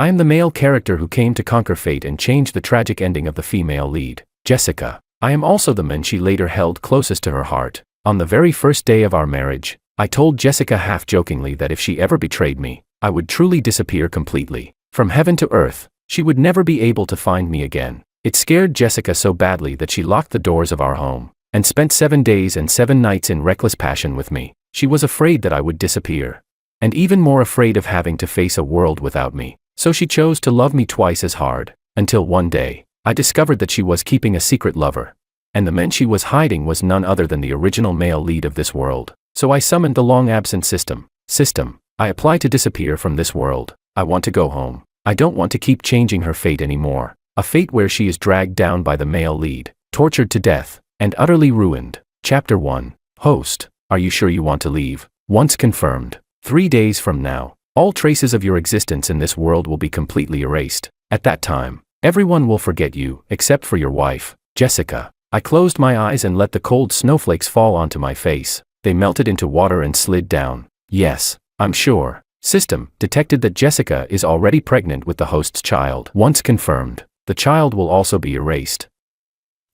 I am the male character who came to conquer fate and change the tragic ending of the female lead, Jessica. I am also the man she later held closest to her heart. On the very first day of our marriage, I told Jessica half-jokingly that if she ever betrayed me, I would truly disappear completely. From heaven to earth, she would never be able to find me again. It scared Jessica so badly that she locked the doors of our home, and spent 7 days and 7 nights in reckless passion with me. She was afraid that I would disappear, and even more afraid of having to face a world without me. So she chose to love me twice as hard, until one day, I discovered that she was keeping a secret lover, and the man she was hiding was none other than the original male lead of this world. So I summoned the long-absent system. I apply to disappear from this world. I want to go home. I don't want to keep changing her fate anymore. A fate where she is dragged down by the male lead, tortured to death, and utterly ruined. Chapter 1. Host. Are you sure you want to leave? Once confirmed. 3 days from now, all traces of your existence in this world will be completely erased. At that time, everyone will forget you, except for your wife, Jessica. I closed my eyes and let the cold snowflakes fall onto my face. They melted into water and slid down. Yes, I'm sure. System detected that Jessica is already pregnant with the host's child. Once confirmed, the child will also be erased.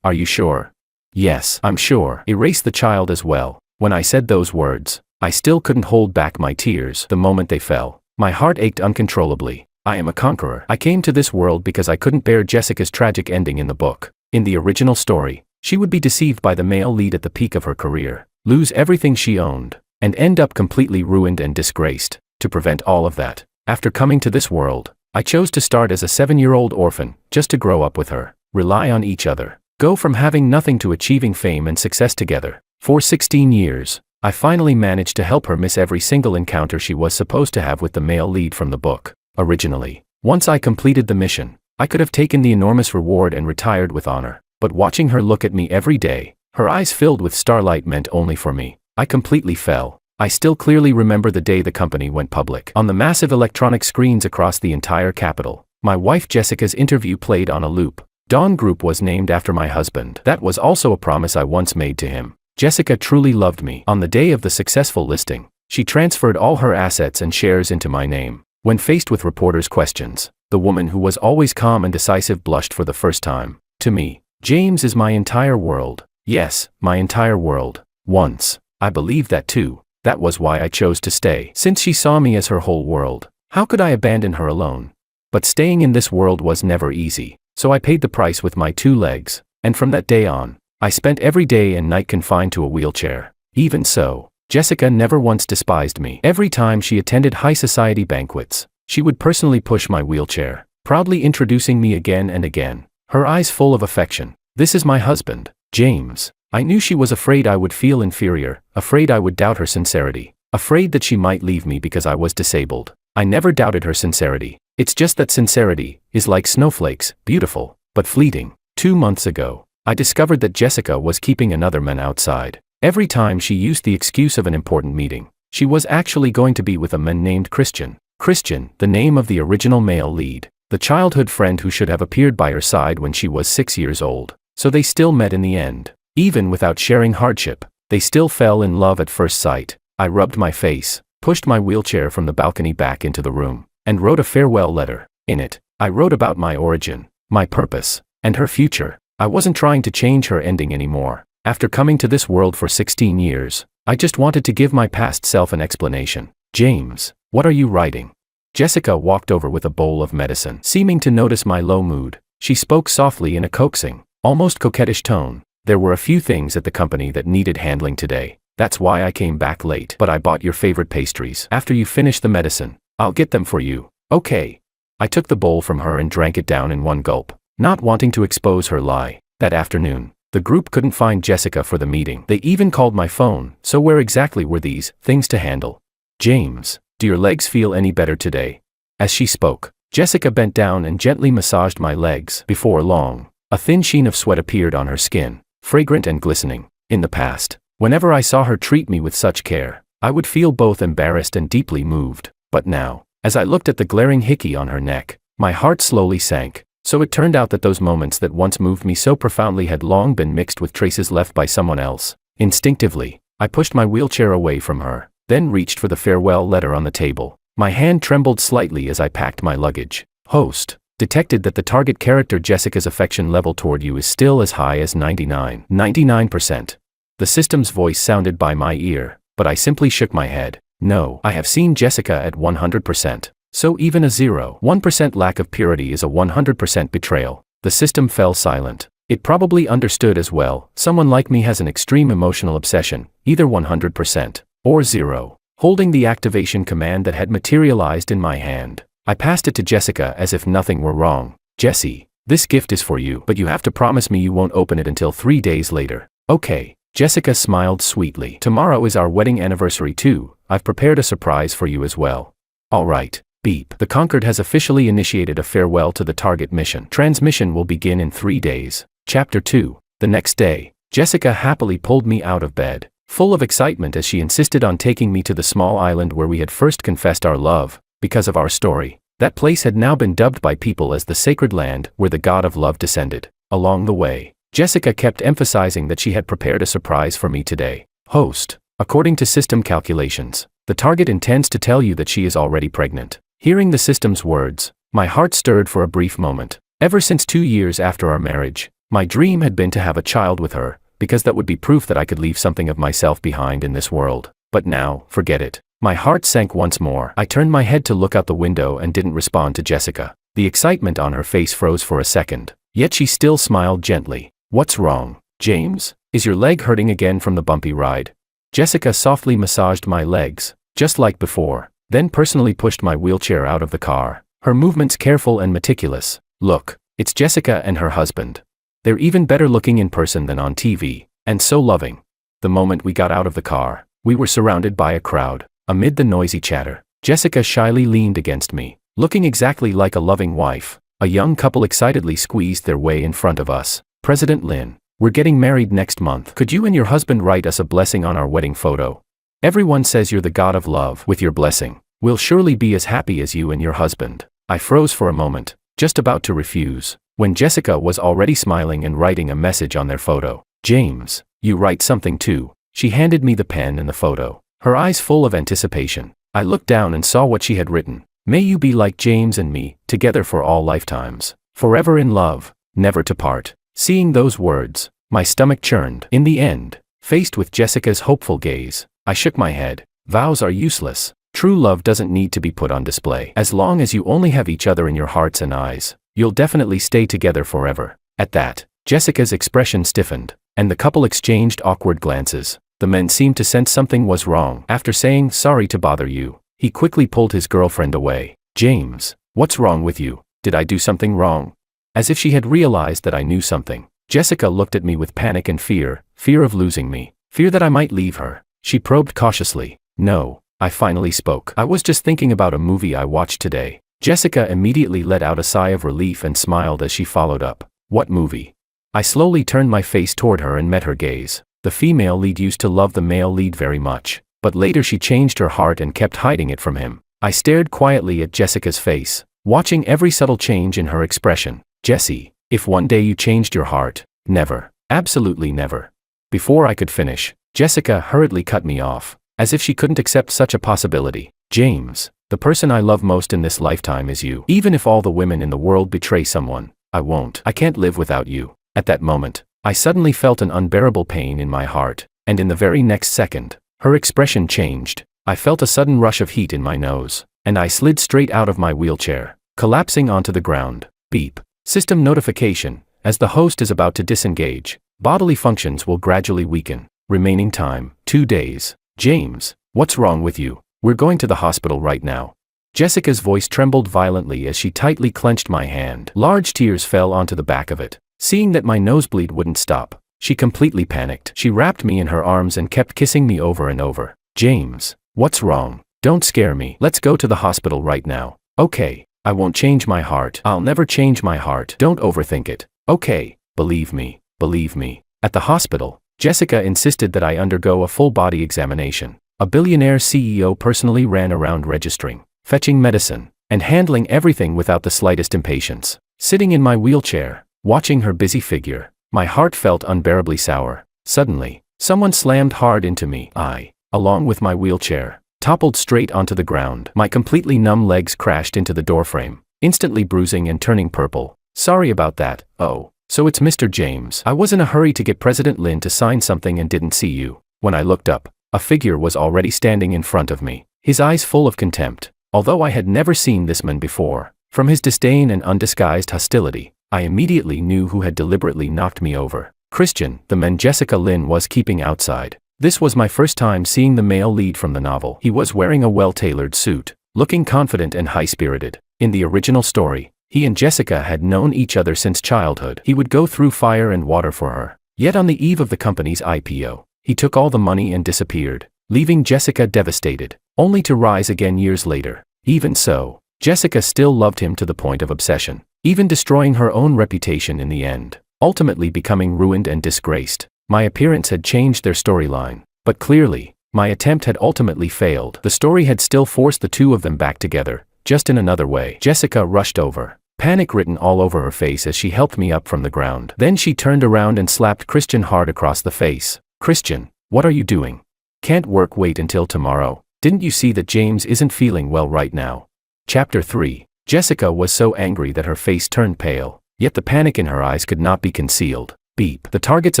Are you sure? Yes, I'm sure. Erase the child as well. When I said those words, I still couldn't hold back my tears. The moment they fell, my heart ached uncontrollably. I am a conqueror. I came to this world because I couldn't bear Jessica's tragic ending in the book. In the original story, she would be deceived by the male lead at the peak of her career, lose everything she owned, and end up completely ruined and disgraced. To prevent all of that, after coming to this world, I chose to start as a 7-year-old orphan, just to grow up with her, rely on each other, go from having nothing to achieving fame and success together. For 16 years, I finally managed to help her miss every single encounter she was supposed to have with the male lead from the book. Originally, once I completed the mission, I could have taken the enormous reward and retired with honor. But watching her look at me every day, her eyes filled with starlight meant only for me. I completely fell. I still clearly remember the day the company went public. On the massive electronic screens across the entire capital, my wife Jessica's interview played on a loop. Dawn Group was named after my husband. That was also a promise I once made to him. Jessica truly loved me. On the day of the successful listing, she transferred all her assets and shares into my name. When faced with reporters' questions, the woman who was always calm and decisive blushed for the first time. To me, James is my entire world. Yes, my entire world. Once, I believed that too. That was why I chose to stay. Since she saw me as her whole world, how could I abandon her alone? But staying in this world was never easy, so I paid the price with my 2 legs, and from that day on, I spent every day and night confined to a wheelchair. Even so, Jessica never once despised me. Every time she attended high society banquets, she would personally push my wheelchair, proudly introducing me again and again, her eyes full of affection. This is my husband, James. I knew she was afraid I would feel inferior, afraid I would doubt her sincerity, afraid that she might leave me because I was disabled. I never doubted her sincerity. It's just that sincerity is like snowflakes, beautiful, but fleeting. 2 months ago, I discovered that Jessica was keeping another man outside. Every time she used the excuse of an important meeting, she was actually going to be with a man named Christian. Christian, the name of the original male lead, the childhood friend who should have appeared by her side when she was 6 years old. So they still met in the end. Even without sharing hardship, they still fell in love at first sight. I rubbed my face, pushed my wheelchair from the balcony back into the room, and wrote a farewell letter. In it, I wrote about my origin, my purpose, and her future. I wasn't trying to change her ending anymore. After coming to this world for 16 years, I just wanted to give my past self an explanation. James, what are you writing? Jessica walked over with a bowl of medicine. Seeming to notice my low mood, she spoke softly in a coaxing, almost coquettish tone. There were a few things at the company that needed handling today. That's why I came back late. But I bought your favorite pastries. After you finish the medicine, I'll get them for you. Okay. I took the bowl from her and drank it down in one gulp, not wanting to expose her lie. That afternoon, the group couldn't find Jessica for the meeting. They even called my phone, so where exactly were these things to handle? James, do your legs feel any better today? As she spoke, Jessica bent down and gently massaged my legs. Before long, a thin sheen of sweat appeared on her skin, fragrant and glistening. In the past, whenever I saw her treat me with such care, I would feel both embarrassed and deeply moved. But now, as I looked at the glaring hickey on her neck, my heart slowly sank. So it turned out that those moments that once moved me so profoundly had long been mixed with traces left by someone else. Instinctively, I pushed my wheelchair away from her, then reached for the farewell letter on the table. My hand trembled slightly as I packed my luggage. Host. Detected that the target character Jessica's affection level toward you is still as high as 99%. The system's voice sounded by my ear, but I simply shook my head. No, I have seen Jessica at 100%. So even a 0.1% lack of purity is a 100% betrayal. The system fell silent. It probably understood as well. Someone like me has an extreme emotional obsession, either 100% or 0. Holding the activation command that had materialized in my hand, I passed it to Jessica as if nothing were wrong. Jessie, this gift is for you, but you have to promise me you won't open it until 3 days later. Okay. Jessica smiled sweetly. Tomorrow is our wedding anniversary too. I've prepared a surprise for you as well. All right. Beep. The Conquered has officially initiated a farewell to the target mission. Transmission will begin in 3 days. Chapter 2. The next day, Jessica happily pulled me out of bed, full of excitement as she insisted on taking me to the small island where we had first confessed our love. Because of our story, that place had now been dubbed by people as the sacred land where the god of love descended. Along the way, Jessica kept emphasizing that she had prepared a surprise for me today. Host. According to system calculations, the target intends to tell you that she is already pregnant. Hearing the system's words, my heart stirred for a brief moment. Ever since 2 years after our marriage, my dream had been to have a child with her, because that would be proof that I could leave something of myself behind in this world. But now, forget it. My heart sank once more. I turned my head to look out the window and didn't respond to Jessica. The excitement on her face froze for a second, yet she still smiled gently. What's wrong, James? Is your leg hurting again from the bumpy ride? Jessica softly massaged my legs, just like before, then personally pushed my wheelchair out of the car, her movements careful and meticulous. Look, it's Jessica and her husband. They're even better looking in person than on TV, and so loving. The moment we got out of the car, we were surrounded by a crowd. Amid the noisy chatter, Jessica shyly leaned against me, looking exactly like a loving wife. A young couple excitedly squeezed their way in front of us. President Lin, we're getting married next month. Could you and your husband write us a blessing on our wedding photo? Everyone says you're the god of love. With your blessing, we'll surely be as happy as you and your husband. I froze for a moment, just about to refuse, when Jessica was already smiling and writing a message on their photo. James, you write something too. She handed me the pen and the photo, her eyes full of anticipation. I looked down and saw what she had written. May you be like James and me, together for all lifetimes, forever in love, never to part. Seeing those words, my stomach churned. In the end, faced with Jessica's hopeful gaze, I shook my head. Vows are useless. True love doesn't need to be put on display. As long as you only have each other in your hearts and eyes, you'll definitely stay together forever. At that, Jessica's expression stiffened, and the couple exchanged awkward glances. The man seemed to sense something was wrong. After saying, "Sorry to bother you," he quickly pulled his girlfriend away. James, what's wrong with you? Did I do something wrong? As if she had realized that I knew something, Jessica looked at me with panic and fear of losing me, fear that I might leave her. She probed cautiously. No, I finally spoke. I was just thinking about a movie I watched today. Jessica immediately let out a sigh of relief and smiled as she followed up. What movie? I slowly turned my face toward her and met her gaze. The female lead used to love the male lead very much, but later she changed her heart and kept hiding it from him. I stared quietly at Jessica's face, watching every subtle change in her expression. Jessie, if one day you changed your heart, never, absolutely never. Before I could finish, Jessica hurriedly cut me off, as if she couldn't accept such a possibility. James, the person I love most in this lifetime is you. Even if all the women in the world betray someone, I won't. I can't live without you. At that moment, I suddenly felt an unbearable pain in my heart, and in the very next second, her expression changed. I felt a sudden rush of heat in my nose, and I slid straight out of my wheelchair, collapsing onto the ground. Beep. System notification. As the host is about to disengage, bodily functions will gradually weaken. Remaining time, 2 days. James, what's wrong with you? We're going to the hospital right now. Jessica's voice trembled violently as she tightly clenched my hand. Large tears fell onto the back of it. Seeing that my nosebleed wouldn't stop, she completely panicked. She wrapped me in her arms and kept kissing me over and over. James, what's wrong? Don't scare me. Let's go to the hospital right now. Okay, I won't change my heart. I'll never change my heart. Don't overthink it. Okay, believe me, believe me. At the hospital, Jessica insisted that I undergo a full-body examination. A billionaire CEO personally ran around registering, fetching medicine, and handling everything without the slightest impatience. Sitting in my wheelchair, watching her busy figure, my heart felt unbearably sour. Suddenly, someone slammed hard into me. I, along with my wheelchair, toppled straight onto the ground. My completely numb legs crashed into the doorframe, instantly bruising and turning purple. Sorry about that. Oh, so it's Mr. James. I was in a hurry to get President Lin to sign something and didn't see you. When I looked up, a figure was already standing in front of me, his eyes full of contempt. Although I had never seen this man before, from his disdain and undisguised hostility, I immediately knew who had deliberately knocked me over. Christian, the man Jessica Lin was keeping outside. This was my first time seeing the male lead from the novel. He was wearing a well-tailored suit, looking confident and high-spirited. In the original story, he and Jessica had known each other since childhood. He would go through fire and water for her. Yet on the eve of the company's IPO, he took all the money and disappeared, leaving Jessica devastated, only to rise again years later. Even so, Jessica still loved him to the point of obsession, even destroying her own reputation in the end, ultimately becoming ruined and disgraced. My appearance had changed their storyline, but clearly, my attempt had ultimately failed. The story had still forced the two of them back together, just in another way. Jessica rushed over, panic written all over her face as she helped me up from the ground. Then she turned around and slapped Christian hard across the face. Christian, what are you doing? Can't work wait until tomorrow? Didn't you see that James isn't feeling well right now? Chapter 3. Jessica was so angry that her face turned pale, yet the panic in her eyes could not be concealed. Beep. The target's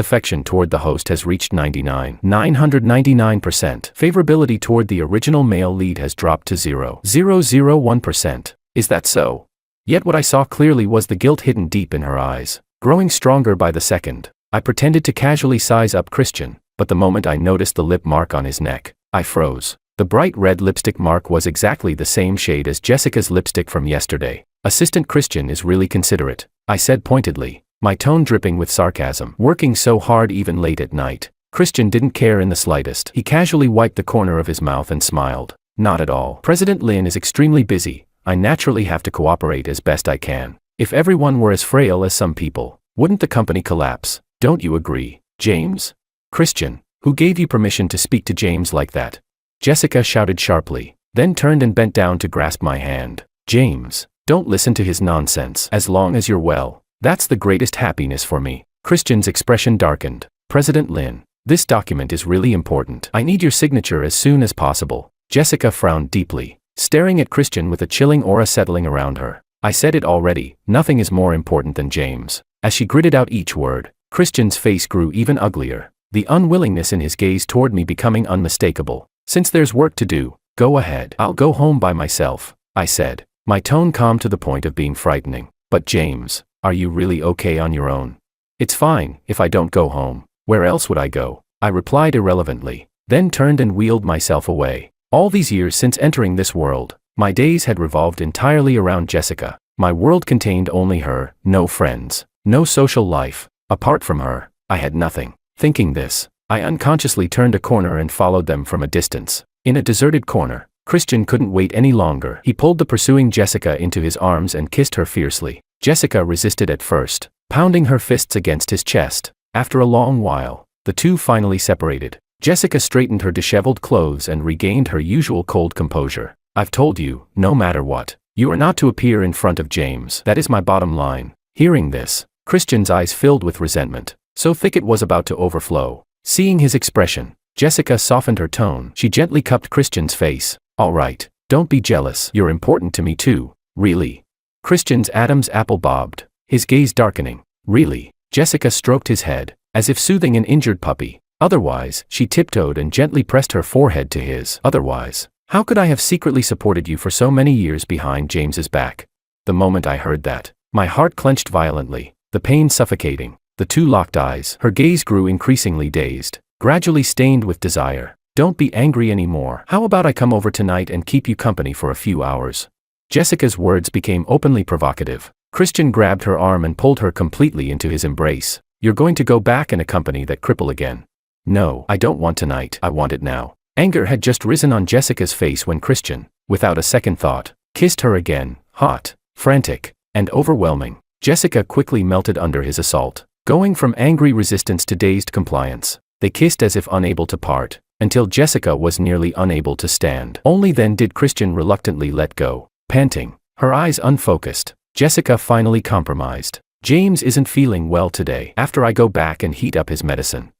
affection toward the host has reached 999%. Favorability toward the original male lead has dropped to 0.001%. Is that so? Yet what I saw clearly was the guilt hidden deep in her eyes, growing stronger by the second. I pretended to casually size up Christian, but the moment I noticed the lip mark on his neck, I froze. The bright red lipstick mark was exactly the same shade as Jessica's lipstick from yesterday. Assistant Christian is really considerate, I said pointedly, my tone dripping with sarcasm. Working so hard even late at night. Christian didn't care in the slightest. He casually wiped the corner of his mouth and smiled. Not at all. President Lin is extremely busy. I naturally have to cooperate as best I can. If everyone were as frail as some people, wouldn't the company collapse? Don't you agree, James? Christian, who gave you permission to speak to James like that? Jessica shouted sharply, then turned and bent down to grasp my hand. James, don't listen to his nonsense. As long as you're well, that's the greatest happiness for me. Christian's expression darkened. President Lin, this document is really important. I need your signature as soon as possible. Jessica frowned deeply, staring at Christian with a chilling aura settling around her. I said it already, nothing is more important than James. As she gritted out each word, Christian's face grew even uglier, the unwillingness in his gaze toward me becoming unmistakable. Since there's work to do, go ahead. I'll go home by myself, I said, my tone calm to the point of being frightening. But James, are you really okay on your own? It's fine, if I don't go home. Where else would I go? I replied irrelevantly, then turned and wheeled myself away. All these years since entering this world, my days had revolved entirely around Jessica. My world contained only her, no friends, no social life. Apart from her, I had nothing. Thinking this, I unconsciously turned a corner and followed them from a distance. In a deserted corner, Christian couldn't wait any longer. He pulled the pursuing Jessica into his arms and kissed her fiercely. Jessica resisted at first, pounding her fists against his chest. After a long while, the two finally separated. Jessica straightened her disheveled clothes and regained her usual cold composure. I've told you, no matter what, you are not to appear in front of James. That is my bottom line. Hearing this, Christian's eyes filled with resentment, so thick it was about to overflow. Seeing his expression, Jessica softened her tone. She gently cupped Christian's face. All right, don't be jealous. You're important to me too. Really? Christian's Adam's apple bobbed, his gaze darkening. Really? Jessica stroked his head, as if soothing an injured puppy. Otherwise, she tiptoed and gently pressed her forehead to his. Otherwise, how could I have secretly supported you for so many years behind James's back? The moment I heard that, my heart clenched violently, the pain suffocating. The two locked eyes. Her gaze grew increasingly dazed, gradually stained with desire. Don't be angry anymore. How about I come over tonight and keep you company for a few hours? Jessica's words became openly provocative. Christian grabbed her arm and pulled her completely into his embrace. You're going to go back in a company that cripple again. No, I don't want tonight. I want it now. Anger had just risen on Jessica's face when Christian, without a second thought, kissed her again, hot, frantic, and overwhelming. Jessica quickly melted under his assault, going from angry resistance to dazed compliance. They kissed as if unable to part, until Jessica was nearly unable to stand. Only then did Christian reluctantly let go. Panting, her eyes unfocused, Jessica finally compromised. James isn't feeling well today. After I go back and heat up his medicine,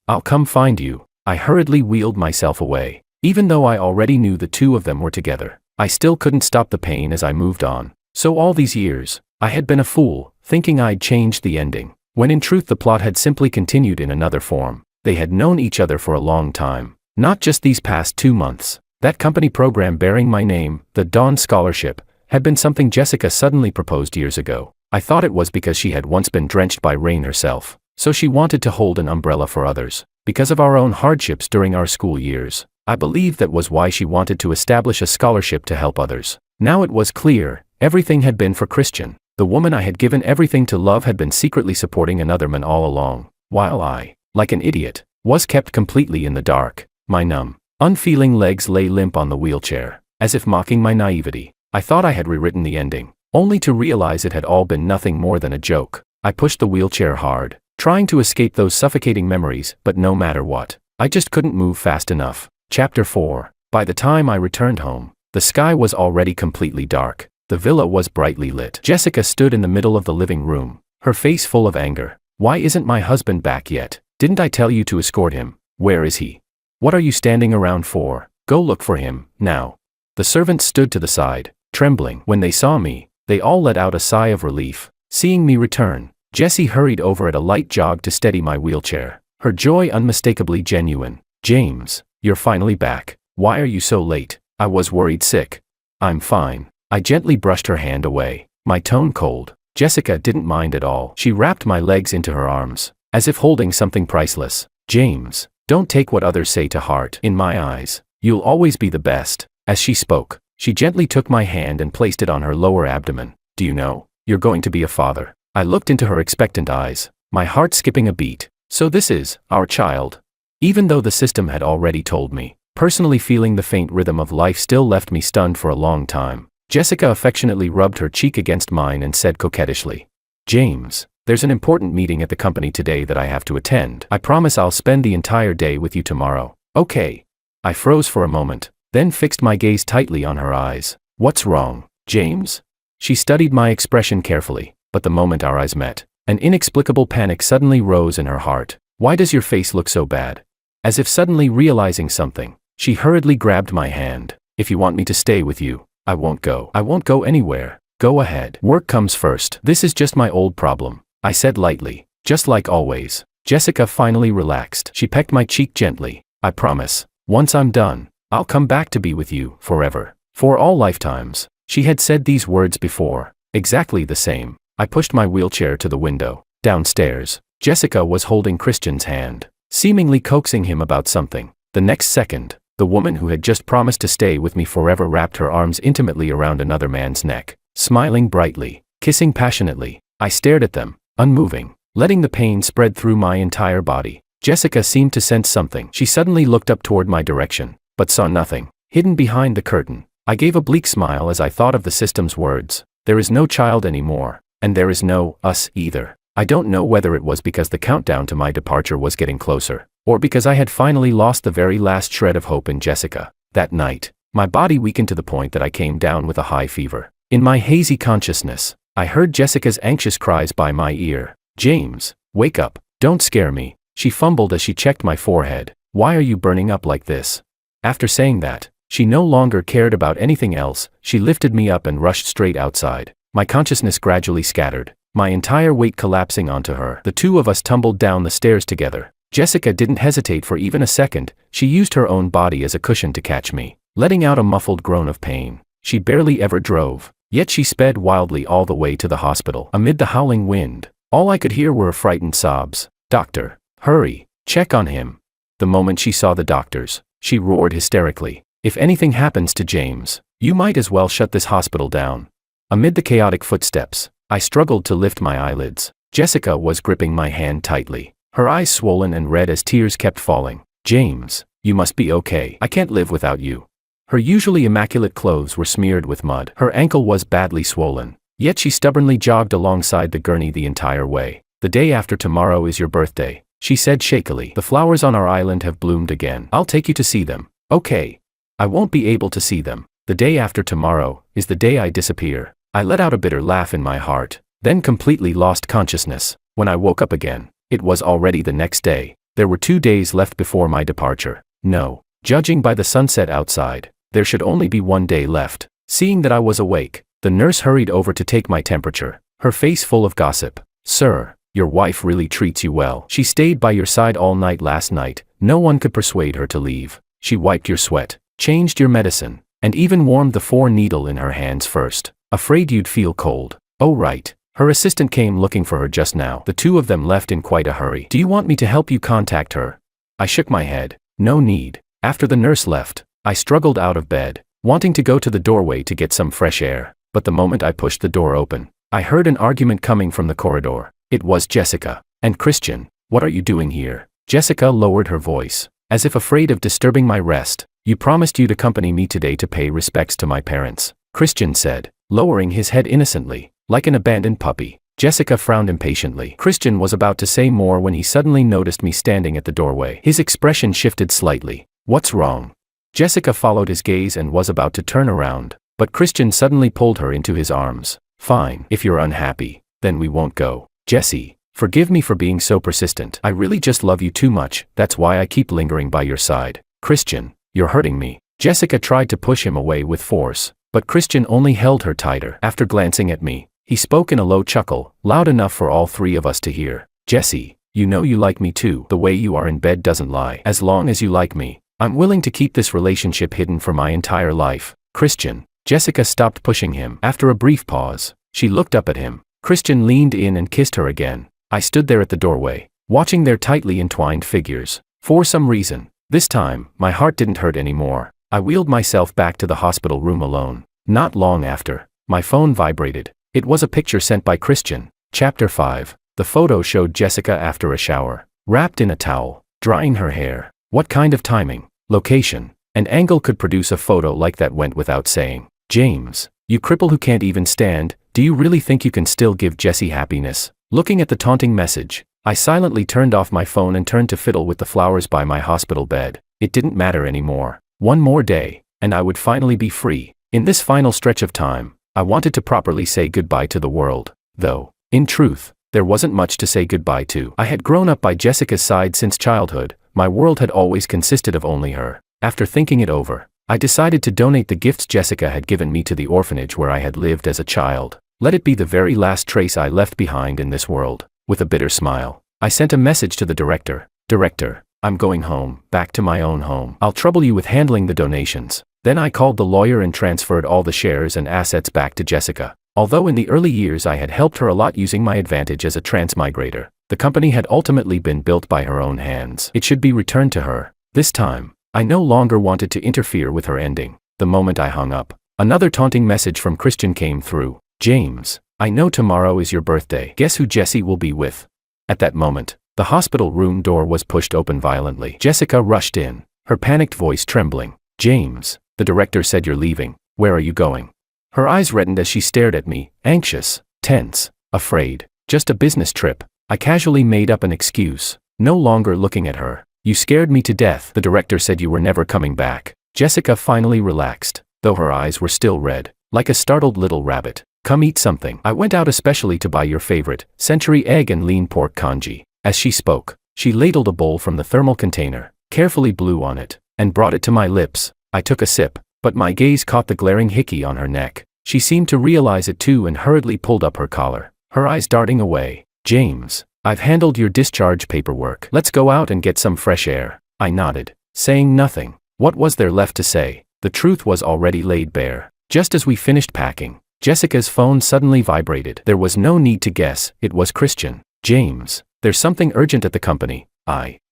I'll come find you. I hurriedly wheeled myself away. Even though I already knew the two of them were together, I still couldn't stop the pain as I moved on. So all these years, I had been a fool, thinking I'd changed the ending, when in truth the plot had simply continued in another form. They had known each other for a long time, not just these past 2 months. That company program bearing my name, the Dawn Scholarship, had been something Jessica suddenly proposed years ago. I thought it was because she had once been drenched by rain herself, so she wanted to hold an umbrella for others. Because of our own hardships during our school years, I believe that was why she wanted to establish a scholarship to help others. Now it was clear, everything had been for Christian. The woman I had given everything to love had been secretly supporting another man all along, while I, like an idiot, was kept completely in the dark. My numb, unfeeling legs lay limp on the wheelchair, as if mocking my naivety. I thought I had rewritten the ending, only to realize it had all been nothing more than a joke. I pushed the wheelchair hard, trying to escape those suffocating memories, but no matter what, I just couldn't move fast enough. Chapter 4. By the time I returned home, the sky was already completely dark. The villa was brightly lit. Jessica stood in the middle of the living room, her face full of anger. Why isn't my husband back yet? Didn't I tell you to escort him? Where is he? What are you standing around for? Go look for him, now. The servants stood to the side, trembling. When they saw me, they all let out a sigh of relief. Seeing me return, Jessie hurried over at a light jog to steady my wheelchair, her joy unmistakably genuine. James, you're finally back. Why are you so late? I was worried sick. I'm fine. I gently brushed her hand away, my tone cold. Jessica didn't mind at all. She wrapped my legs into her arms, as if holding something priceless. James, don't take what others say to heart. In my eyes, you'll always be the best. As she spoke, she gently took my hand and placed it on her lower abdomen. Do you know, you're going to be a father? I looked into her expectant eyes, my heart skipping a beat. So this is our child. Even though the system had already told me, personally feeling the faint rhythm of life still left me stunned for a long time. Jessica affectionately rubbed her cheek against mine and said coquettishly, James, there's an important meeting at the company today that I have to attend. I promise I'll spend the entire day with you tomorrow. Okay. I froze for a moment, then fixed my gaze tightly on her eyes. What's wrong, James? She studied my expression carefully, but the moment our eyes met, an inexplicable panic suddenly rose in her heart. Why does your face look so bad? As if suddenly realizing something, she hurriedly grabbed my hand. If you want me to stay with you, I won't go. I won't go anywhere. Go ahead. Work comes first. This is just my old problem, I said lightly, just like always. Jessica finally relaxed. She pecked my cheek gently. I promise, once I'm done, I'll come back to be with you forever. For all lifetimes. She had said these words before, exactly the same. I pushed my wheelchair to the window. Downstairs, Jessica was holding Christian's hand, seemingly coaxing him about something. The next second, the woman who had just promised to stay with me forever wrapped her arms intimately around another man's neck, smiling brightly, kissing passionately. I stared at them, unmoving, letting the pain spread through my entire body. Jessica seemed to sense something. She suddenly looked up toward my direction, but saw nothing. Hidden behind the curtain, I gave a bleak smile as I thought of the system's words. There is no child anymore, and there is no us either. I don't know whether it was because the countdown to my departure was getting closer, or because I had finally lost the very last shred of hope in Jessica. That night, my body weakened to the point that I came down with a high fever. In my hazy consciousness, I heard Jessica's anxious cries by my ear. James, wake up, don't scare me. She fumbled as she checked my forehead. Why are you burning up like this? After saying that, she no longer cared about anything else. She lifted me up and rushed straight outside. My consciousness gradually scattered, my entire weight collapsing onto her. The two of us tumbled down the stairs together. Jessica didn't hesitate for even a second. She used her own body as a cushion to catch me, letting out a muffled groan of pain. She barely ever drove, yet she sped wildly all the way to the hospital. Amid the howling wind, all I could hear were frightened sobs. Doctor, hurry, check on him. The moment she saw the doctors, she roared hysterically. If anything happens to James, you might as well shut this hospital down. Amid the chaotic footsteps, I struggled to lift my eyelids. Jessica was gripping my hand tightly, her eyes swollen and red as tears kept falling. James, you must be okay. I can't live without you. Her usually immaculate clothes were smeared with mud. Her ankle was badly swollen, yet she stubbornly jogged alongside the gurney the entire way. The day after tomorrow is your birthday, she said shakily. The flowers on our island have bloomed again. I'll take you to see them. Okay. I won't be able to see them. The day after tomorrow is the day I disappear. I let out a bitter laugh in my heart, then completely lost consciousness. When I woke up again, it was already the next day. There were 2 days left before my departure. No, judging by the sunset outside, there should only be 1 day left. Seeing that I was awake, The nurse hurried over to take my temperature, her face full of gossip. Sir, your wife really treats you well. She stayed by your side all night last night. No one could persuade her to leave. She wiped your sweat, changed your medicine, and even warmed the 4-needle in her hands first. Afraid you'd feel cold. Oh right. Her assistant came looking for her just now. The two of them left in quite a hurry. Do you want me to help you contact her? I shook my head. No need. After the nurse left, I struggled out of bed, wanting to go to the doorway to get some fresh air. But the moment I pushed the door open, I heard an argument coming from the corridor. It was Jessica and Christian. What are you doing here? Jessica lowered her voice, as if afraid of disturbing my rest. You promised you'd accompany me today to pay respects to my parents, Christian said, lowering his head innocently, like an abandoned puppy. Jessica frowned impatiently. Christian was about to say more when he suddenly noticed me standing at the doorway. His expression shifted slightly. What's wrong? Jessica followed his gaze and was about to turn around, but Christian suddenly pulled her into his arms. Fine, if you're unhappy, then we won't go. Jessie, forgive me for being so persistent. I really just love you too much, that's why I keep lingering by your side. Christian, you're hurting me. Jessica tried to push him away with force, but Christian only held her tighter. After glancing at me, he spoke in a low chuckle, loud enough for all three of us to hear. Jessie, you know you like me too. The way you are in bed doesn't lie. As long as you like me, I'm willing to keep this relationship hidden for my entire life. Christian. Jessica stopped pushing him. After a brief pause, she looked up at him. Christian leaned in and kissed her again. I stood there at the doorway, watching their tightly entwined figures. For some reason, this time, my heart didn't hurt anymore. I wheeled myself back to the hospital room alone. Not long after, my phone vibrated. It was a picture sent by Christian. Chapter 5. The photo showed Jessica after a shower, wrapped in a towel, drying her hair. What kind of timing, location, and angle could produce a photo like that went without saying. James, you cripple who can't even stand, do you really think you can still give Jessie happiness? Looking at the taunting message, I silently turned off my phone and turned to fiddle with the flowers by my hospital bed. It didn't matter anymore. One more day, and I would finally be free. In this final stretch of time, I wanted to properly say goodbye to the world, though, in truth, there wasn't much to say goodbye to. I had grown up by Jessica's side since childhood. My world had always consisted of only her. After thinking it over, I decided to donate the gifts Jessica had given me to the orphanage where I had lived as a child. Let it be the very last trace I left behind in this world. With a bitter smile, I sent a message to the director. Director, I'm going home, back to my own home. I'll trouble you with handling the donations. Then I called the lawyer and transferred all the shares and assets back to Jessica. Although in the early years I had helped her a lot using my advantage as a transmigrator, the company had ultimately been built by her own hands. It should be returned to her. This time, I no longer wanted to interfere with her ending. The moment I hung up, another taunting message from Christian came through. James, I know tomorrow is your birthday. Guess who Jessie will be with? At that moment, the hospital room door was pushed open violently. Jessica rushed in, her panicked voice trembling. James, the director said you're leaving. Where are you going? Her eyes reddened as she stared at me, anxious, tense, afraid. Just a business trip. I casually made up an excuse, no longer looking at her. You scared me to death. The director said you were never coming back. Jessica finally relaxed, though her eyes were still red, like a startled little rabbit. Come eat something. I went out especially to buy your favorite, century egg and lean pork congee. As she spoke, she ladled a bowl from the thermal container, carefully blew on it, and brought it to my lips. I took a sip, but my gaze caught the glaring hickey on her neck. She seemed to realize it too and hurriedly pulled up her collar, her eyes darting away. James, I've handled your discharge paperwork. Let's go out and get some fresh air. I nodded, saying nothing. What was there left to say? The truth was already laid bare. Just as we finished packing, Jessica's phone suddenly vibrated. There was no need to guess, it was Christian. James, there's something urgent at the company.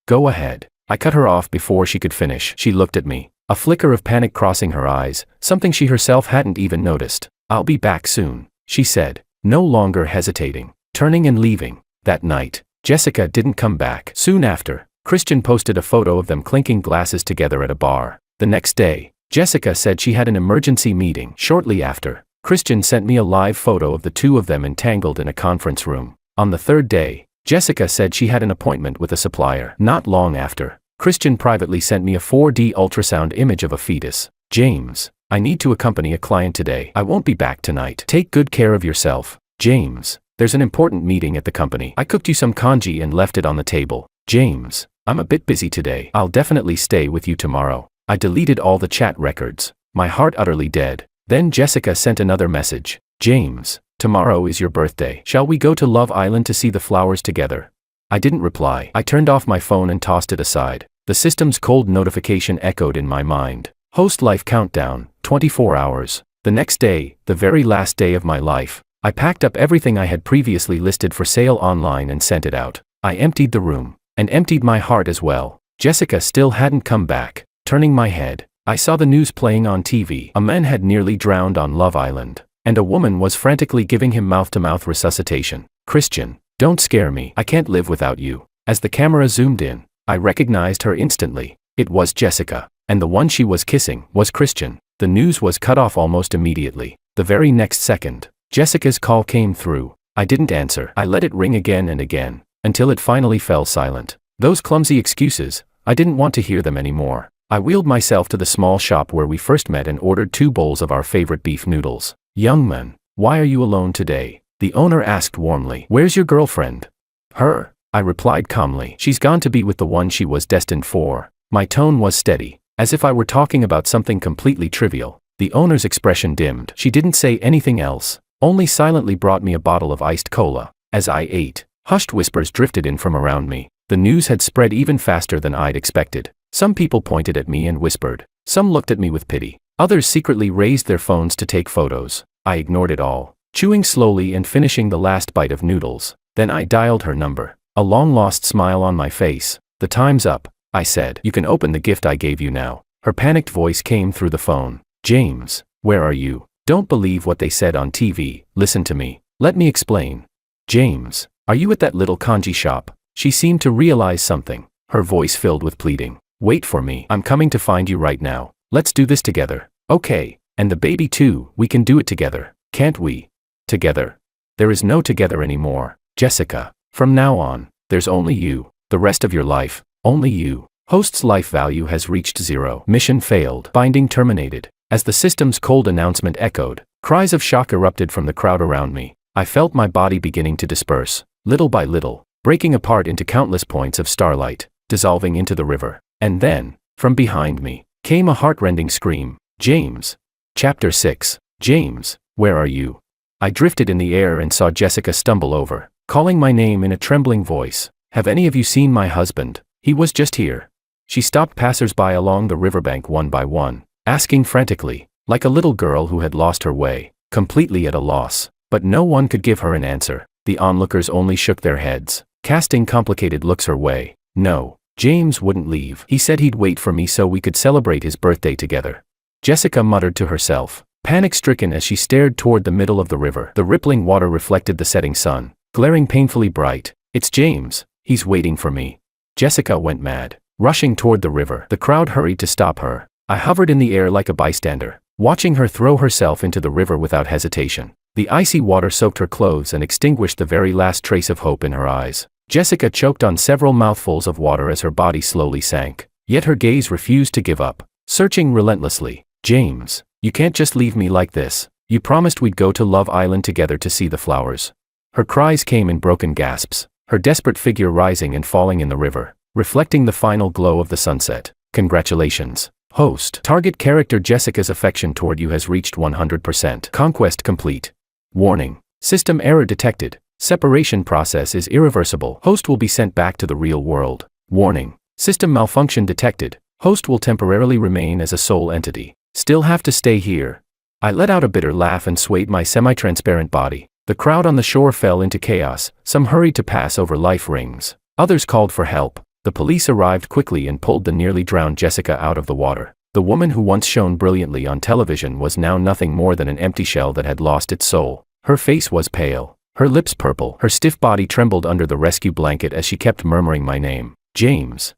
Go ahead. I cut her off before she could finish. She looked at me, a flicker of panic crossing her eyes, something she herself hadn't even noticed. I'll be back soon, she said, no longer hesitating, turning and leaving. That night, Jessica didn't come back. Soon after, Christian posted a photo of them clinking glasses together at a bar. The next day, Jessica said she had an emergency meeting. Shortly after, Christian sent me a live photo of the two of them entangled in a conference room. On the third day, Jessica said she had an appointment with a supplier. Not long after, Christian privately sent me a 4D ultrasound image of a fetus. James, I need to accompany a client today. I won't be back tonight. Take good care of yourself. James, there's an important meeting at the company. I cooked you some congee and left it on the table. James, I'm a bit busy today. I'll definitely stay with you tomorrow. I deleted all the chat records, my heart utterly dead. Then Jessica sent another message. James, tomorrow is your birthday. Shall we go to Love Island to see the flowers together? I didn't reply. I turned off my phone and tossed it aside. The system's cold notification echoed in my mind. Host life countdown, 24 hours. The next day, the very last day of my life, I packed up everything I had previously listed for sale online and sent it out. I emptied the room, and emptied my heart as well. Jessica still hadn't come back. Turning my head, I saw the news playing on TV. A man had nearly drowned on Love Island, and a woman was frantically giving him mouth-to-mouth resuscitation. Christian, don't scare me. I can't live without you. As the camera zoomed in, I recognized her instantly. It was Jessica, and the one she was kissing was Christian. The news was cut off almost immediately. The very next second, Jessica's call came through. I didn't answer. I let it ring again and again, until it finally fell silent. Those clumsy excuses, I didn't want to hear them anymore. I wheeled myself to the small shop where we first met and ordered 2 bowls of our favorite beef noodles. Young man, why are you alone today? The owner asked warmly. Where's your girlfriend? Her, I replied calmly. She's gone to be with the one she was destined for. My tone was steady, as if I were talking about something completely trivial. The owner's expression dimmed. She didn't say anything else, only silently brought me a bottle of iced cola. As I ate, hushed whispers drifted in from around me. The news had spread even faster than I'd expected. Some people pointed at me and whispered. Some looked at me with pity. Others secretly raised their phones to take photos. I ignored it all, chewing slowly and finishing the last bite of noodles. Then I dialed her number, a long-lost smile on my face. The time's up, I said. You can open the gift I gave you now. Her panicked voice came through the phone. James, where are you? Don't believe what they said on TV. Listen to me. Let me explain. James, are you at that little kanji shop? She seemed to realize something, her voice filled with pleading. Wait for me. I'm coming to find you right now. Let's do this together. Okay, and the baby too. We can do it together, can't we? Together. There is no together anymore, Jessica. From now on, there's only you. The rest of your life, only you. Host's life value has reached 0. Mission failed. Binding terminated. As the system's cold announcement echoed, cries of shock erupted from the crowd around me. I felt my body beginning to disperse, little by little, breaking apart into countless points of starlight, dissolving into the river. And then, from behind me, came a heart-rending scream. James. Chapter 6. James, where are you? I drifted in the air and saw Jessica stumble over, calling my name in a trembling voice. Have any of you seen my husband? He was just here. She stopped passers-by along the riverbank one by one, asking frantically, like a little girl who had lost her way, completely at a loss. But no one could give her an answer. The onlookers only shook their heads, casting complicated looks her way. No, James wouldn't leave. He said he'd wait for me so we could celebrate his birthday together. Jessica muttered to herself, panic-stricken as she stared toward the middle of the river. The rippling water reflected the setting sun, glaring painfully bright. It's James. He's waiting for me. Jessica went mad, rushing toward the river. The crowd hurried to stop her. I hovered in the air like a bystander, watching her throw herself into the river without hesitation. The icy water soaked her clothes and extinguished the very last trace of hope in her eyes. Jessica choked on several mouthfuls of water as her body slowly sank, yet her gaze refused to give up, searching relentlessly. James, you can't just leave me like this. You promised we'd go to Love Island together to see the flowers. Her cries came in broken gasps, her desperate figure rising and falling in the river, reflecting the final glow of the sunset. Congratulations, host. Target character Jessica's affection toward you has reached 100%. Conquest complete. Warning. System error detected. Separation process is irreversible. Host will be sent back to the real world. Warning. System malfunction detected. Host will temporarily remain as a sole entity. Still have to stay here. I let out a bitter laugh and swayed my semi-transparent body. The crowd on the shore fell into chaos. Some hurried to pass over life rings. Others called for help. The police arrived quickly and pulled the nearly drowned Jessica out of the water. The woman who once shone brilliantly on television was now nothing more than an empty shell that had lost its soul. Her face was pale, her lips purple. Her stiff body trembled under the rescue blanket as she kept murmuring my name. James.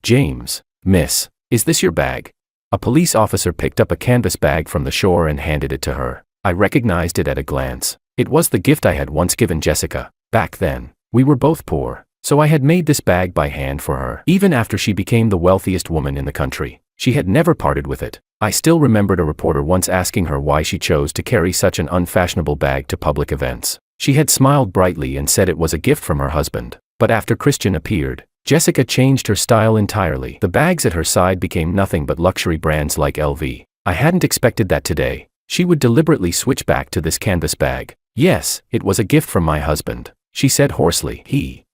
James. Miss, is this your bag? A police officer picked up a canvas bag from the shore and handed it to her. I recognized it at a glance. It was the gift I had once given Jessica. Back then, we were both poor, so I had made this bag by hand for her. Even after she became the wealthiest woman in the country, she had never parted with it. I still remembered a reporter once asking her why she chose to carry such an unfashionable bag to public events. She had smiled brightly and said it was a gift from her husband. But after Christian appeared, Jessica changed her style entirely. The bags at her side became nothing but luxury brands like LV. I hadn't expected that today. She would deliberately switch back to this canvas bag. Yes, it was a gift from my husband, she said hoarsely.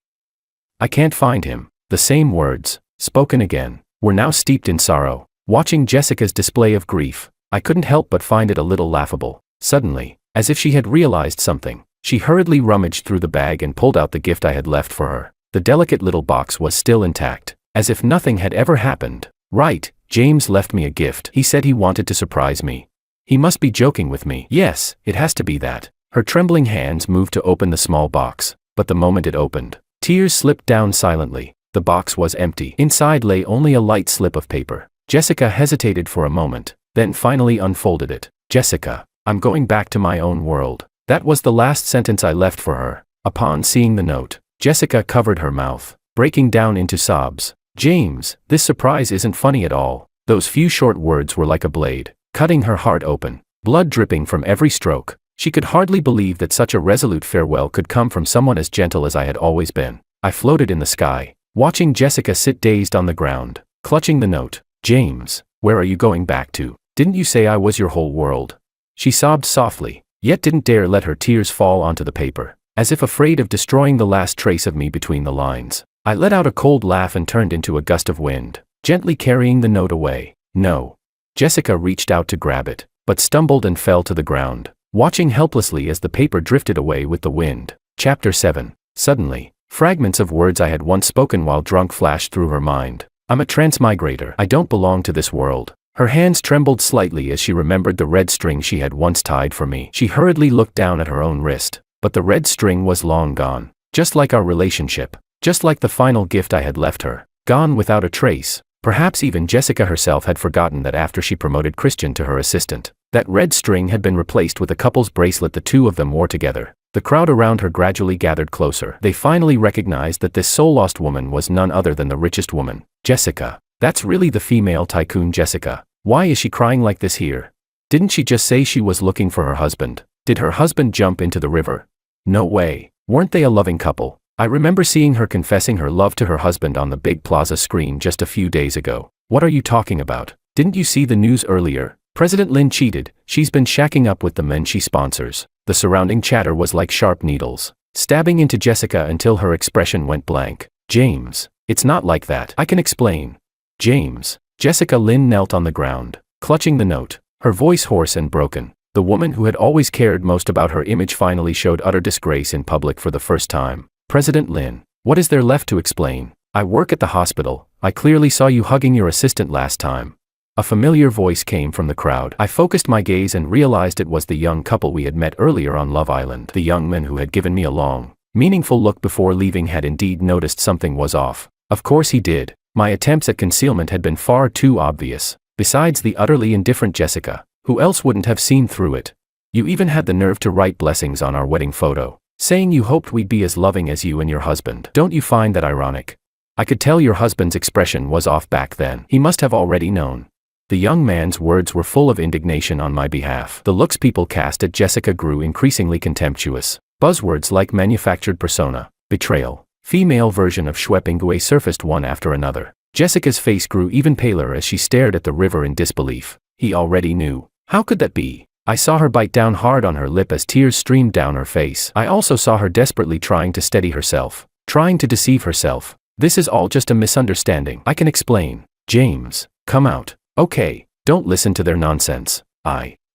I can't find him. The same words, spoken again, were now steeped in sorrow. Watching Jessica's display of grief, I couldn't help but find it a little laughable. Suddenly, as if she had realized something, she hurriedly rummaged through the bag and pulled out the gift I had left for her. The delicate little box was still intact, as if nothing had ever happened. Right, James left me a gift. He said he wanted to surprise me. He must be joking with me. Yes, it has to be that. Her trembling hands moved to open the small box, but the moment it opened, tears slipped down silently. The box was empty. Inside lay only a light slip of paper. Jessica hesitated for a moment, then finally unfolded it. Jessica, I'm going back to my own world. That was the last sentence I left for her. Upon seeing the note, Jessica covered her mouth, breaking down into sobs. James, this surprise isn't funny at all. Those few short words were like a blade, cutting her heart open, blood dripping from every stroke. She could hardly believe that such a resolute farewell could come from someone as gentle as I had always been. I floated in the sky, watching Jessica sit dazed on the ground, clutching the note. James, where are you going back to? Didn't you say I was your whole world? She sobbed softly, yet didn't dare let her tears fall onto the paper, as if afraid of destroying the last trace of me between the lines. I let out a cold laugh and turned into a gust of wind, gently carrying the note away. No. Jessica reached out to grab it, but stumbled and fell to the ground, watching helplessly as the paper drifted away with the wind. Chapter 7. Suddenly, fragments of words I had once spoken while drunk flashed through her mind. I'm a transmigrator. I don't belong to this world. Her hands trembled slightly as she remembered the red string she had once tied for me. She hurriedly looked down at her own wrist, but the red string was long gone. Just like our relationship. Just like the final gift I had left her. Gone without a trace. Perhaps even Jessica herself had forgotten that after she promoted Christian to her assistant, that red string had been replaced with a couple's bracelet the two of them wore together. The crowd around her gradually gathered closer. They finally recognized that this soul-lost woman was none other than the richest woman. Jessica. That's really the female tycoon Jessica. Why is she crying like this here? Didn't she just say she was looking for her husband? Did her husband jump into the river? No way. Weren't they a loving couple? I remember seeing her confessing her love to her husband on the big plaza screen just a few days ago. What are you talking about? Didn't you see the news earlier? President Lin cheated. She's been shacking up with the men she sponsors. The surrounding chatter was like sharp needles, stabbing into Jessica until her expression went blank. James, it's not like that. I can explain. James. Jessica Lin knelt on the ground, clutching the note, her voice hoarse and broken. The woman who had always cared most about her image finally showed utter disgrace in public for the first time. President Lin, what is there left to explain? I work at the hospital. I clearly saw you hugging your assistant last time. A familiar voice came from the crowd. I focused my gaze and realized it was the young couple we had met earlier on Love Island. The young man who had given me a long, meaningful look before leaving had indeed noticed something was off. Of course he did. My attempts at concealment had been far too obvious. Besides the utterly indifferent Jessica, who else wouldn't have seen through it? You even had the nerve to write blessings on our wedding photo, saying you hoped we'd be as loving as you and your husband. Don't you find that ironic? I could tell your husband's expression was off back then. He must have already known. The young man's words were full of indignation on my behalf. The looks people cast at Jessica grew increasingly contemptuous. Buzzwords like manufactured persona, betrayal, female version of Schweppingue surfaced one after another. Jessica's face grew even paler as she stared at the river in disbelief. He already knew. How could that be? I saw her bite down hard on her lip as tears streamed down her face. I also saw her desperately trying to steady herself, trying to deceive herself. This is all just a misunderstanding. I can explain. James, come out. Okay, don't listen to their nonsense.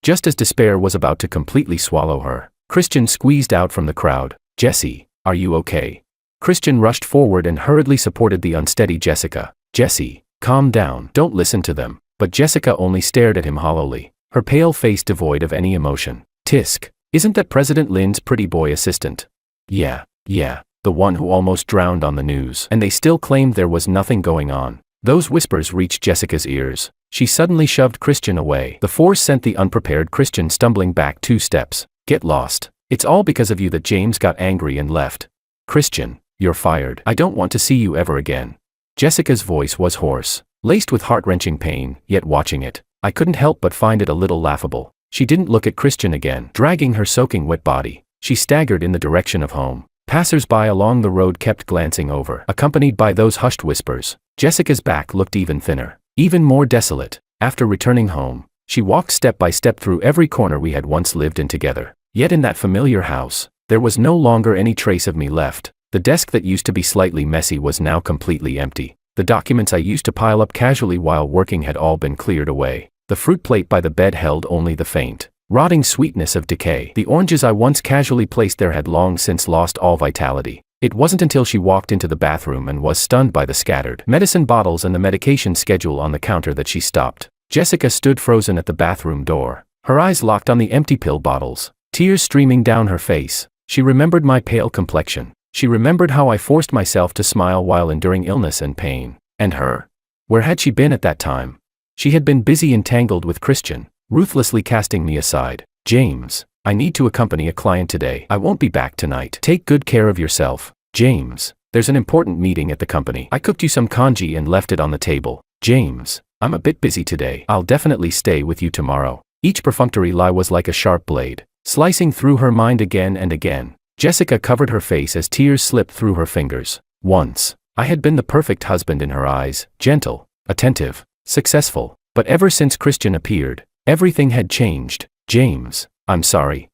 Just as despair was about to completely swallow her, Christian squeezed out from the crowd. Jessie, are you okay? Christian rushed forward and hurriedly supported the unsteady Jessica. Jessie, calm down. Don't listen to them. But Jessica only stared at him hollowly, her pale face devoid of any emotion. Tisk, isn't that President Lin's pretty boy assistant? Yeah, the one who almost drowned on the news. And they still claimed there was nothing going on. Those whispers reached Jessica's ears. She suddenly shoved Christian away. The force sent the unprepared Christian stumbling back 2 steps. Get lost. It's all because of you that James got angry and left. Christian, you're fired. I don't want to see you ever again. Jessica's voice was hoarse, laced with heart-wrenching pain, yet watching it, I couldn't help but find it a little laughable. She didn't look at Christian again. Dragging her soaking wet body, she staggered in the direction of home. Passers-by along the road kept glancing over, accompanied by those hushed whispers. Jessica's back looked even thinner, even more desolate. After returning home, She walked step by step through every corner we had once lived in together. Yet in that familiar house, there was no longer any trace of me left. The desk that used to be slightly messy was now completely empty. The documents I used to pile up casually while working had all been cleared away. The fruit plate by the bed held only the faint, rotting sweetness of decay. The oranges I once casually placed there had long since lost all vitality. It wasn't until she walked into the bathroom and was stunned by the scattered medicine bottles and the medication schedule on the counter that she stopped. Jessica stood frozen at the bathroom door, her eyes locked on the empty pill bottles, tears streaming down her face. She remembered my pale complexion. She remembered how I forced myself to smile while enduring illness and pain. And her? Where had she been at that time? She had been busy entangled with Christian, ruthlessly casting me aside. James, I need to accompany a client today. I won't be back tonight. Take good care of yourself. James, there's an important meeting at the company. I cooked you some congee and left it on the table. James, I'm a bit busy today. I'll definitely stay with you tomorrow. Each perfunctory lie was like a sharp blade, slicing through her mind again and again. Jessica covered her face as tears slipped through her fingers. Once, I had been the perfect husband in her eyes, gentle, attentive, successful. But ever since Christian appeared, everything had changed. James, I'm sorry.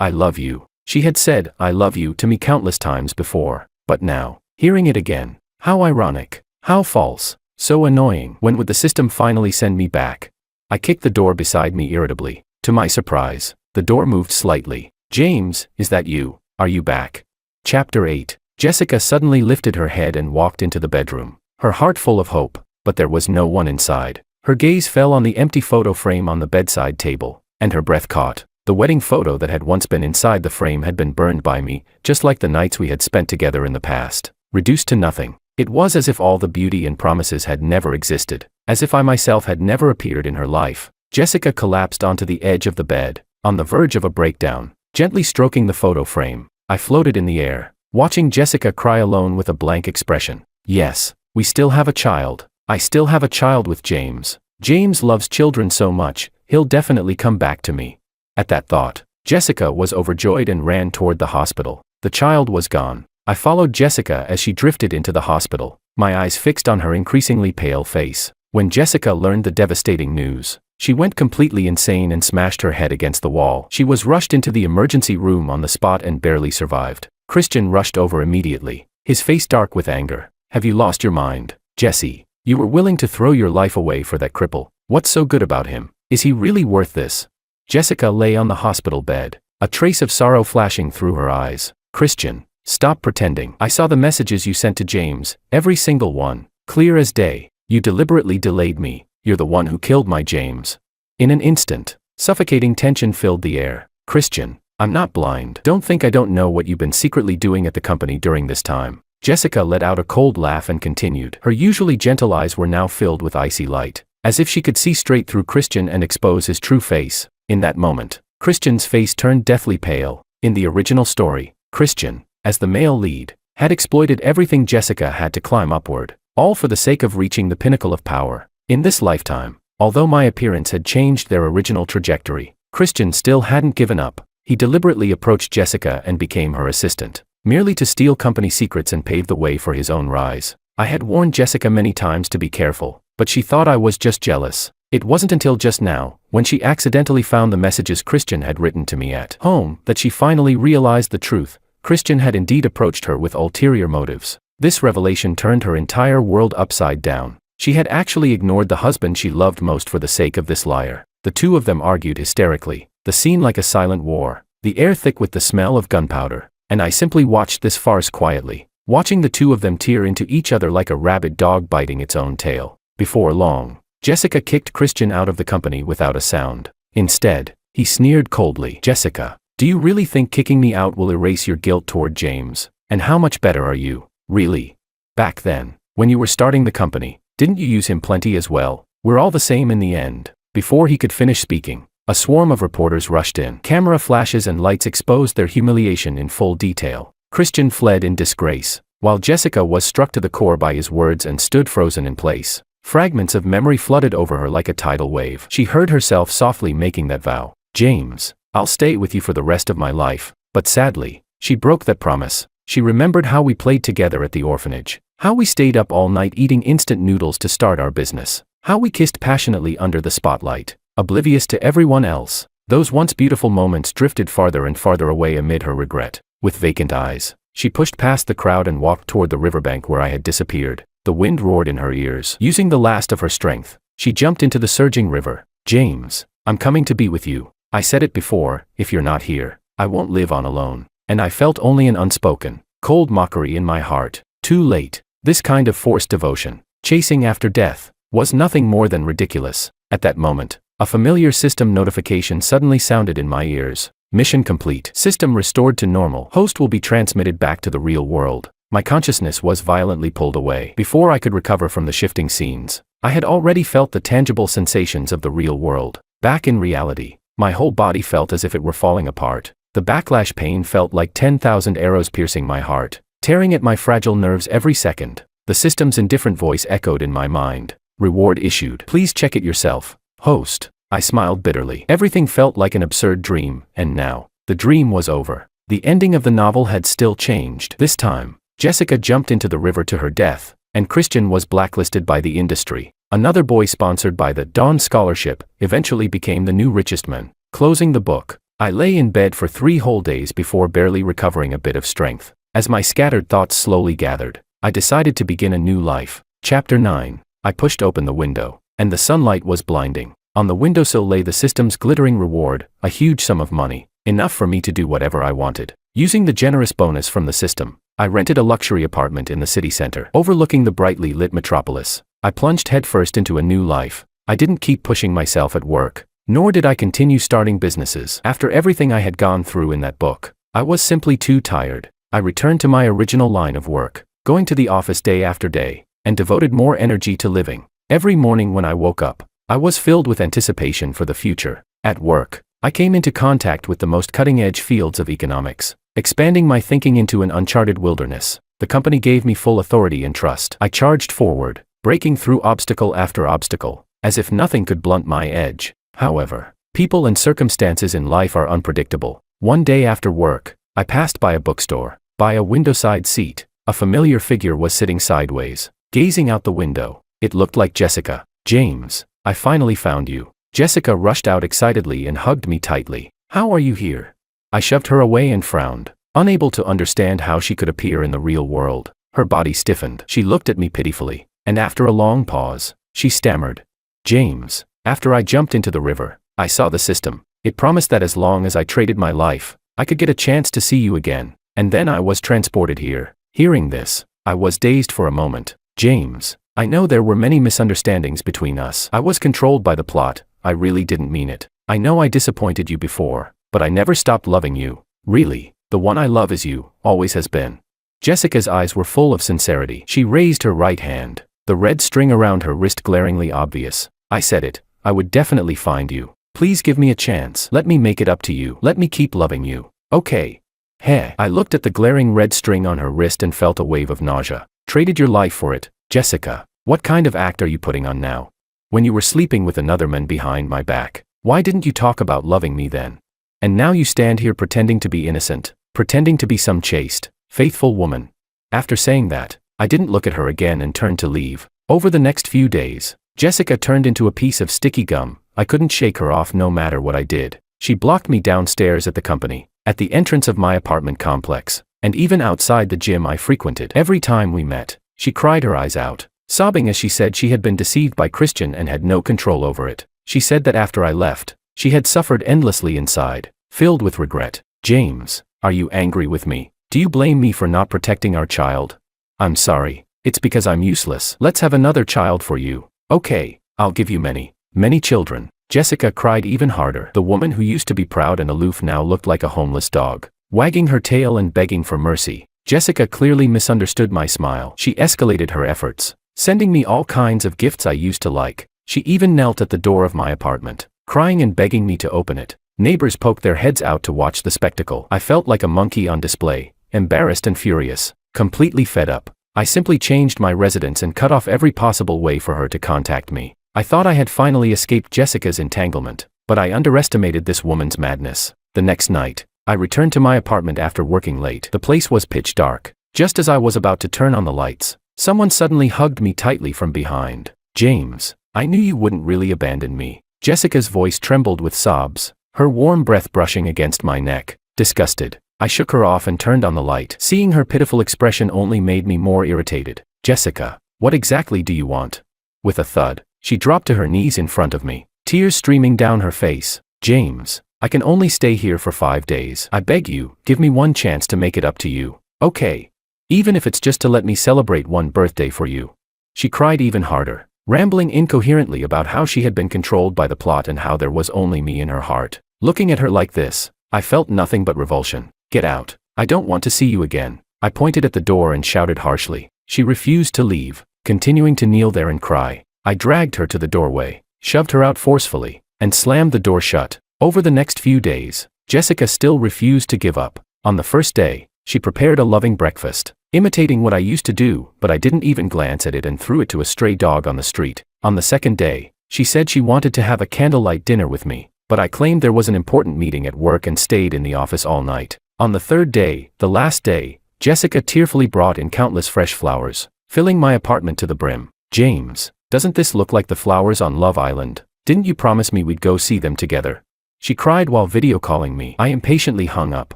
I love you. She had said, I love you to me countless times before. But now, hearing it again, how ironic, how false, so annoying. When would the system finally send me back? I kicked the door beside me irritably. To my surprise, the door moved slightly. James, is that you? Are you back? Chapter 8. Jessica suddenly lifted her head and walked into the bedroom, her heart full of hope, but there was no one inside. Her gaze fell on the empty photo frame on the bedside table, and her breath caught. The wedding photo that had once been inside the frame had been burned by me, just like the nights we had spent together in the past, reduced to nothing. It was as if all the beauty and promises had never existed, as if I myself had never appeared in her life. Jessica collapsed onto the edge of the bed, on the verge of a breakdown. Gently stroking the photo frame, I floated in the air, watching Jessica cry alone with a blank expression. Yes, we still have a child. I still have a child with James. James loves children so much, he'll definitely come back to me. At that thought, Jessica was overjoyed and ran toward the hospital. The child was gone. I followed Jessica as she drifted into the hospital, my eyes fixed on her increasingly pale face. When Jessica learned the devastating news, she went completely insane and smashed her head against the wall. She was rushed into the emergency room on the spot and barely survived. Christian rushed over immediately, his face dark with anger. Have you lost your mind, Jessie? You were willing to throw your life away for that cripple. What's so good about him? Is he really worth this? Jessica lay on the hospital bed, a trace of sorrow flashing through her eyes. Christian, stop pretending. I saw the messages you sent to James, every single one, clear as day. You deliberately delayed me. You're the one who killed my James. In an instant, suffocating tension filled the air. Christian, I'm not blind. Don't think I don't know what you've been secretly doing at the company during this time. Jessica let out a cold laugh and continued. Her usually gentle eyes were now filled with icy light, as if she could see straight through Christian and expose his true face. In that moment, Christian's face turned deathly pale. In the original story, Christian, as the male lead, had exploited everything Jessica had to climb upward, all for the sake of reaching the pinnacle of power. In this lifetime, although my appearance had changed their original trajectory, Christian still hadn't given up. He deliberately approached Jessica and became her assistant, merely to steal company secrets and pave the way for his own rise. I had warned Jessica many times to be careful, but she thought I was just jealous. It wasn't until just now, when she accidentally found the messages Christian had written to me at home, that she finally realized the truth. Christian had indeed approached her with ulterior motives. This revelation turned her entire world upside down. She had actually ignored the husband she loved most for the sake of this liar. The two of them argued hysterically, the scene like a silent war, the air thick with the smell of gunpowder, and I simply watched this farce quietly, watching the two of them tear into each other like a rabid dog biting its own tail. Before long, Jessica kicked Christian out of the company without a sound. Instead, he sneered coldly. Jessica, do you really think kicking me out will erase your guilt toward James? And how much better are you, really? Back then, when you were starting the company, didn't you use him plenty as well? We're all the same in the end. Before he could finish speaking, a swarm of reporters rushed in. Camera flashes and lights exposed their humiliation in full detail. Christian fled in disgrace, while Jessica was struck to the core by his words and stood frozen in place. Fragments of memory flooded over her like a tidal wave. She heard herself softly making that vow. James, I'll stay with you for the rest of my life. But sadly, she broke that promise. She remembered how we played together at the orphanage, how we stayed up all night eating instant noodles to start our business, how we kissed passionately under the spotlight. oblivious to everyone else. Those once beautiful moments drifted farther and farther away amid her regret. With vacant eyes, she pushed past the crowd and walked toward the riverbank where I had disappeared. The wind roared in her ears. Using the last of her strength, she jumped into the surging river. James, I'm coming to be with you. I said it before, if you're not here, I won't live on alone. And I felt only an unspoken, cold mockery in my heart. Too late. This kind of forced devotion, chasing after death, was nothing more than ridiculous. At that moment, a familiar system notification suddenly sounded in my ears. Mission complete. System restored to normal. Host will be transmitted back to the real world. My consciousness was violently pulled away. Before I could recover from the shifting scenes, I had already felt the tangible sensations of the real world. Back in reality, my whole body felt as if it were falling apart. The backlash pain felt like 10,000 arrows piercing my heart, tearing at my fragile nerves every second. The system's indifferent voice echoed in my mind. Reward issued. Please check it yourself, host. I smiled bitterly. Everything felt like an absurd dream, and now, the dream was over. The ending of the novel had still changed. This time, Jessica jumped into the river to her death, and Christian was blacklisted by the industry. Another boy sponsored by the Dawn Scholarship eventually became the new richest man. Closing the book, I lay in bed for 3 whole days before barely recovering a bit of strength. As my scattered thoughts slowly gathered, I decided to begin a new life. Chapter 9. I pushed open the window, and the sunlight was blinding. On the windowsill lay the system's glittering reward, a huge sum of money, enough for me to do whatever I wanted. Using the generous bonus from the system, I rented a luxury apartment in the city center, overlooking the brightly lit metropolis. I plunged headfirst into a new life. I didn't keep pushing myself at work, nor did I continue starting businesses. After everything I had gone through in that book, I was simply too tired. I returned to my original line of work, going to the office day after day, and devoted more energy to living. Every morning when I woke up, I was filled with anticipation for the future. At work, I came into contact with the most cutting-edge fields of economics, expanding my thinking into an uncharted wilderness. The company gave me full authority and trust. I charged forward, breaking through obstacle after obstacle, as if nothing could blunt my edge. However, people and circumstances in life are unpredictable. One day after work, I passed by a bookstore. By a windowside seat, a familiar figure was sitting sideways, gazing out the window. It looked like Jessica. James, I finally found you. Jessica rushed out excitedly and hugged me tightly. How are you here? I shoved her away and frowned, unable to understand how she could appear in the real world. Her body stiffened. She looked at me pitifully, and after a long pause, she stammered. James, after I jumped into the river, I saw the system. It promised that as long as I traded my life, I could get a chance to see you again. And then I was transported here. Hearing this, I was dazed for a moment. James, I know there were many misunderstandings between us. I was controlled by the plot. I really didn't mean it. I know I disappointed you before, but I never stopped loving you. Really, the one I love is you, always has been. Jessica's eyes were full of sincerity. She raised her right hand, the red string around her wrist glaringly obvious. I said it. I would definitely find you. Please give me a chance. Let me make it up to you. Let me keep loving you. Okay. Heh. I looked at the glaring red string on her wrist and felt a wave of nausea. Traded your life for it, Jessica. What kind of act are you putting on now? When you were sleeping with another man behind my back, why didn't you talk about loving me then? And now you stand here pretending to be innocent, pretending to be some chaste, faithful woman. After saying that, I didn't look at her again and turned to leave. Over the next few days, Jessica turned into a piece of sticky gum. I couldn't shake her off no matter what I did. She blocked me downstairs at the company, at the entrance of my apartment complex, and even outside the gym I frequented. Every time we met, she cried her eyes out, sobbing as she said she had been deceived by Christian and had no control over it. She said that after I left, she had suffered endlessly inside, filled with regret. James, are you angry with me? Do you blame me for not protecting our child? I'm sorry. It's because I'm useless. Let's have another child for you. Okay, I'll give you many, many children. Jessica cried even harder. The woman who used to be proud and aloof now looked like a homeless dog, wagging her tail and begging for mercy. Jessica clearly misunderstood my smile. She escalated her efforts, sending me all kinds of gifts I used to like. She even knelt at the door of my apartment, crying and begging me to open it. Neighbors poked their heads out to watch the spectacle. I felt like a monkey on display, embarrassed and furious, completely fed up. I simply changed my residence and cut off every possible way for her to contact me. I thought I had finally escaped Jessica's entanglement, but I underestimated this woman's madness. The next night, I returned to my apartment after working late. The place was pitch dark. Just as I was about to turn on the lights, someone suddenly hugged me tightly from behind. James, I knew you wouldn't really abandon me. Jessica's voice trembled with sobs, her warm breath brushing against my neck. Disgusted, I shook her off and turned on the light. Seeing her pitiful expression only made me more irritated. Jessica, what exactly do you want? With a thud, she dropped to her knees in front of me, tears streaming down her face. James, I can only stay here for 5 days. I beg you, give me one chance to make it up to you. Okay. Even if it's just to let me celebrate one birthday for you. She cried even harder, rambling incoherently about how she had been controlled by the plot and how there was only me in her heart. Looking at her like this, I felt nothing but revulsion. Get out. I don't want to see you again. I pointed at the door and shouted harshly. She refused to leave, continuing to kneel there and cry. I dragged her to the doorway, shoved her out forcefully, and slammed the door shut. Over the next few days, Jessica still refused to give up. On the first day, she prepared a loving breakfast, imitating what I used to do, but I didn't even glance at it and threw it to a stray dog on the street. On the second day, she said she wanted to have a candlelight dinner with me, but I claimed there was an important meeting at work and stayed in the office all night. On the third day, the last day, Jessica tearfully brought in countless fresh flowers, filling my apartment to the brim. James, doesn't this look like the flowers on Love Island? Didn't you promise me we'd go see them together? She cried while video calling me. I impatiently hung up.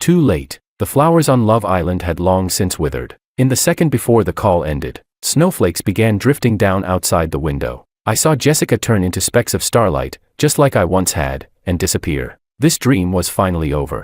Too late. The flowers on Love Island had long since withered. In the second before the call ended, snowflakes began drifting down outside the window. I saw Jessica turn into specks of starlight, just like I once had, and disappear. This dream was finally over.